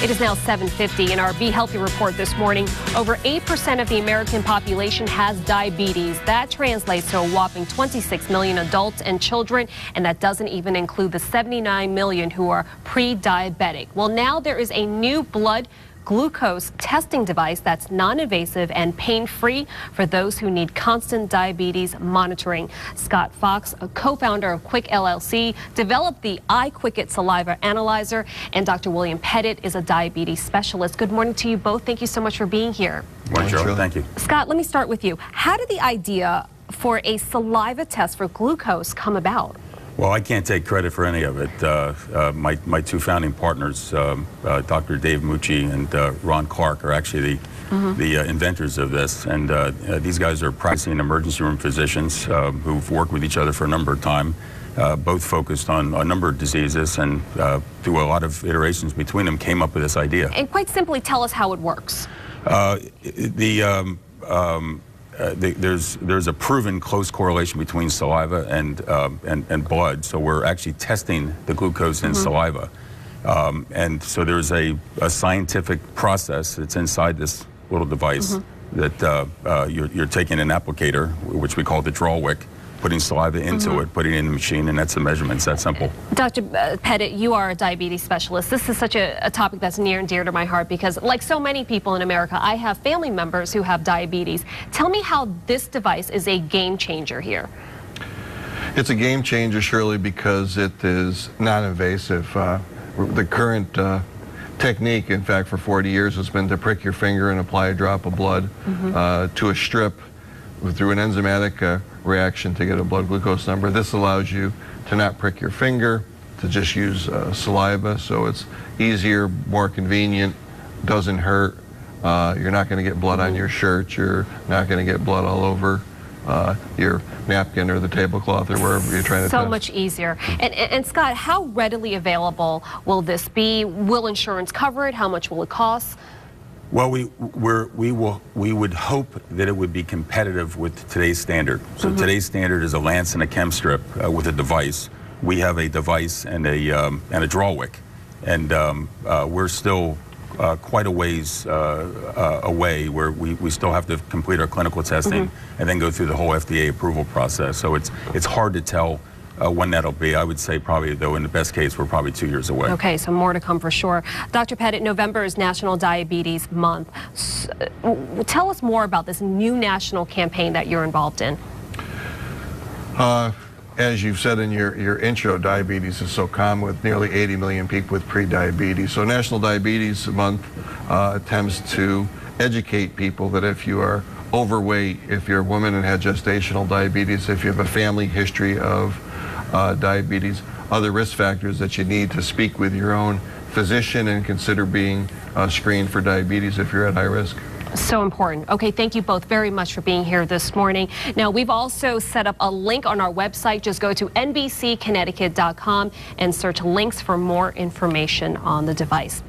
It is now 7:50 in our Be Healthy report this morning. Over 8% of the American population has diabetes. That translates to a whopping 26 million adults and children, and that doesn't even include the 79 million who are pre-diabetic. Well, now there is a new blood glucose testing device that's non-invasive and pain-free for those who need constant diabetes monitoring. Scott Fox, a co-founder of Quick LLC, developed the iQuickIt Saliva Analyzer, and Dr. William Petit is a diabetes specialist. Good morning to you both. Thank you so much for being here. Morning, Cheryl. Thank you. Scott, let me start with you. How did the idea for a saliva test for glucose come about? Well, I can't take credit for any of it. My two founding partners, Dr. Dave Mucci and Ron Clark, are actually the inventors of this. And these guys are practicing emergency room physicians who've worked with each other for a number of time, both focused on a number of diseases, and through a lot of iterations between them came up with this idea. And quite simply, tell us how it works. There's a proven close correlation between saliva and blood, so we're actually testing the glucose in saliva. And so there's a scientific process that's inside this little device that you're taking an applicator, which we call the draw wick, putting saliva into it, putting it in the machine, and that's the measurements. That simple. Dr. Petit, you are a diabetes specialist. This is such a topic that's near and dear to my heart because, like so many people in America, I have family members who have diabetes. Tell me how this device is a game changer here. It's a game changer, Shirley, because it is non-invasive. The current technique, in fact, for 40 years has been to prick your finger and apply a drop of blood to a strip through an enzymatic reaction to get a blood glucose number. This allows you to not prick your finger, to just use saliva, so it's easier, more convenient, doesn't hurt. You're not going to get blood on your shirt, you're not going to get blood all over your napkin or the tablecloth or wherever you're trying to test. So much easier. And Scott, how readily available will this be? Will insurance cover it? How much will it cost? Well, we would hope that it would be competitive with today's standard. So today's standard is a lance and a chem strip with a device. We have a device and a draw wick, and we're still quite a ways away, where we still have to complete our clinical testing and then go through the whole FDA approval process. So it's hard to tell when that'll be. I would say probably, though, in the best case, we're probably 2 years away. Okay, so more to come for sure. Dr. Petit, November is National Diabetes Month. Tell us more about this new national campaign that you're involved in. As you've said in your intro, diabetes is so common with nearly 80 million people with pre-diabetes. So National Diabetes Month attempts to educate people that if you are overweight, if you're a woman and had gestational diabetes, if you have a family history of diabetes, other risk factors, that you need to speak with your own physician and consider being screened for diabetes if you're at high risk. So important. Okay, thank you both very much for being here this morning. Now, we've also set up a link on our website. Just go to NBCConnecticut.com and search links for more information on the device.